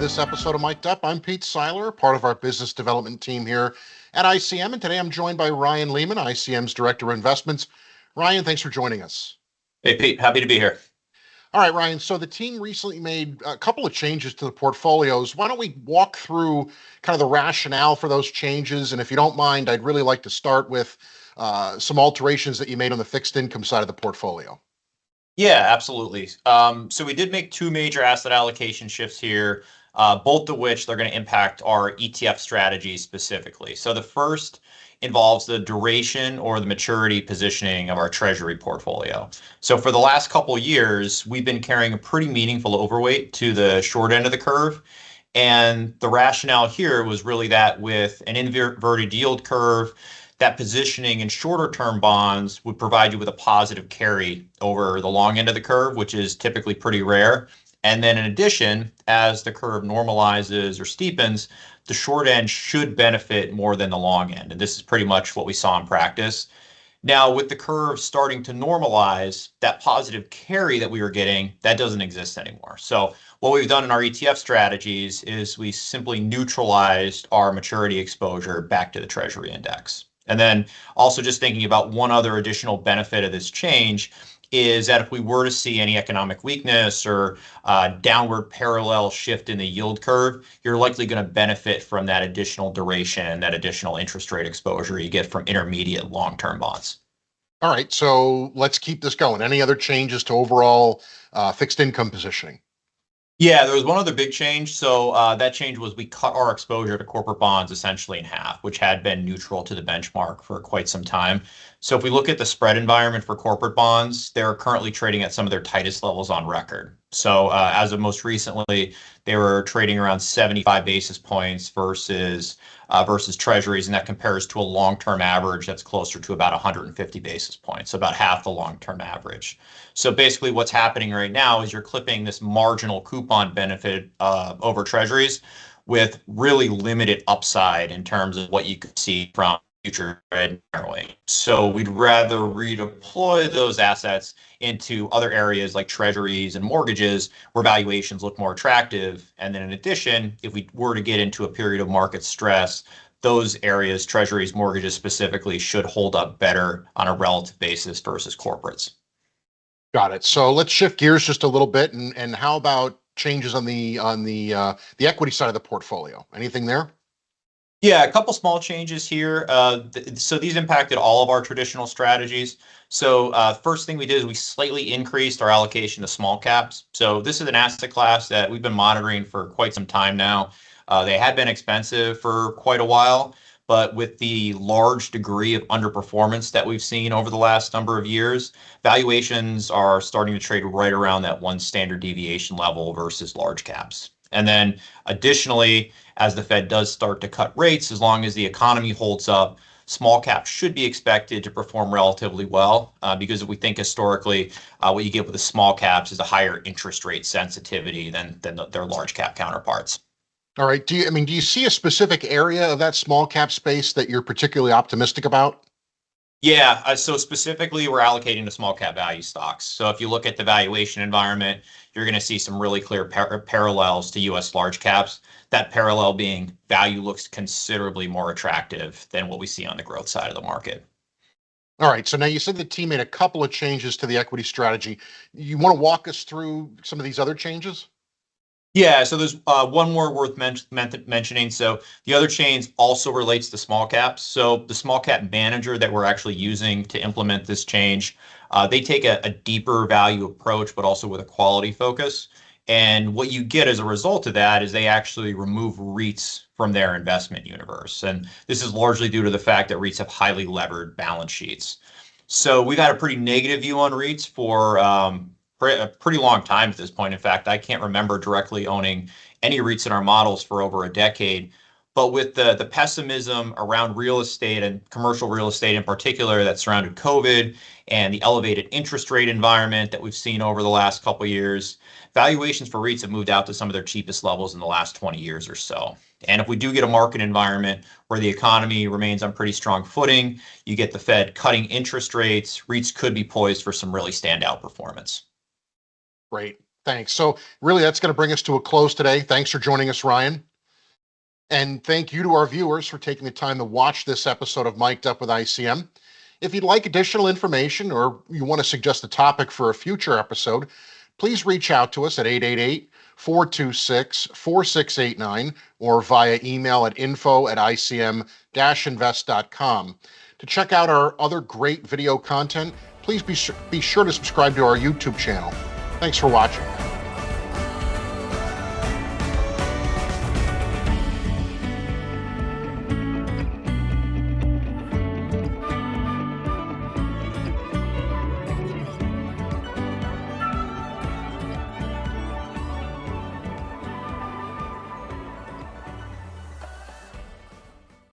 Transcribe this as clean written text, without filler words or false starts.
this episode of Mic'd Up. I'm Pete Seyler, part of our business development team here at iCM, and today I'm joined by Ryan Lehman, iCM's Director of Investments. Ryan, thanks for joining us. Hey, Pete, happy to be here. All right, Ryan, so the team recently made a couple of changes to the portfolios. Why don't we walk through kind of the rationale for those changes? And if you don't mind, I'd really like to start with some alterations that you made on the fixed income side of the portfolio. Yeah, absolutely. So we did make two major asset allocation shifts here, both of which they're going to impact our ETF strategy specifically. So the first involves the duration or the maturity positioning of our treasury portfolio. So for the last couple of years, we've been carrying a pretty meaningful overweight to the short end of the curve. And the rationale here was really that with an inverted yield curve, that positioning in shorter term bonds would provide you with a positive carry over the long end of the curve, which is typically pretty rare. And then in addition, as the curve normalizes or steepens, the short end should benefit more than the long end. And this is pretty much what we saw in practice. Now, with the curve starting to normalize, that positive carry that we were getting, that doesn't exist anymore. So what we've done in our ETF strategies is we simply neutralized our maturity exposure back to the Treasury index. And then also just thinking about one other additional benefit of this change is that if we were to see any economic weakness or downward parallel shift in the yield curve, you're likely going to benefit from that additional duration, that additional interest rate exposure you get from intermediate long-term bonds. All right, so let's keep this going. Any other changes to overall fixed income positioning? Yeah, there was one other big change. So that change was we cut our exposure to corporate bonds essentially in half, which had been neutral to the benchmark for quite some time. So if we look at the spread environment for corporate bonds, they're currently trading at some of their tightest levels on record. So as of most recently, they were trading around 75 basis points versus treasuries, and that compares to a long-term average that's closer to about 150 basis points, so about half the long-term average. So basically what's happening right now is you're clipping this marginal coupon benefit over treasuries with really limited upside in terms of what you could see from future spread narrowing. So we'd rather redeploy those assets into other areas like treasuries and mortgages where valuations look more attractive. And then in addition, if we were to get into a period of market stress, those areas, treasuries, mortgages specifically, should hold up better on a relative basis versus corporates. Got it. So let's shift gears just a little bit, and how about changes on the equity side of the portfolio? Anything there? Yeah, a couple small changes here. So these impacted all of our traditional strategies. So first thing we did is we slightly increased our allocation to small caps. So this is an asset class that we've been monitoring for quite some time now. They had been expensive for quite a while, but with the large degree of underperformance that we've seen over the last number of years, valuations are starting to trade right around that one standard deviation level versus large caps. And then additionally, as the Fed does start to cut rates, as long as the economy holds up, small caps should be expected to perform relatively well because if we think historically, what you get with the small caps is a higher interest rate sensitivity than their large cap counterparts. All right. Do you see a specific area of that small cap space that you're particularly optimistic about? Yeah, so specifically, we're allocating to small cap value stocks. So if you look at the valuation environment, you're going to see some really clear parallels to U.S. large caps. That parallel being value looks considerably more attractive than what we see on the growth side of the market. All right. So now you said the team made a couple of changes to the equity strategy. You want to walk us through some of these other changes? Yeah, so there's one more worth mentioning. So the other change also relates to small caps. So the small cap manager that we're actually using to implement this change, they take a deeper value approach, but also with a quality focus. And what you get as a result of that is they actually remove REITs from their investment universe. And this is largely due to the fact that REITs have highly levered balance sheets. So we've had a pretty negative view on REITs for a pretty long time at this point. In fact, I can't remember directly owning any REITs in our models for over a decade. But with the pessimism around real estate and commercial real estate in particular that surrounded COVID and the elevated interest rate environment that we've seen over the last couple of years, valuations for REITs have moved out to some of their cheapest levels in the last 20 years or so. And if we do get a market environment where the economy remains on pretty strong footing, you get the Fed cutting interest rates, REITs could be poised for some really standout performance. Great. Thanks. So really, that's going to bring us to a close today. Thanks for joining us, Ryan. And thank you to our viewers for taking the time to watch this episode of Mic'd Up with ICM. If you'd like additional information or you want to suggest a topic for a future episode, please reach out to us at 888-426-4689 or via email at info@icm-invest.com. To check out our other great video content, please be sure to subscribe to our YouTube channel. Thanks for watching.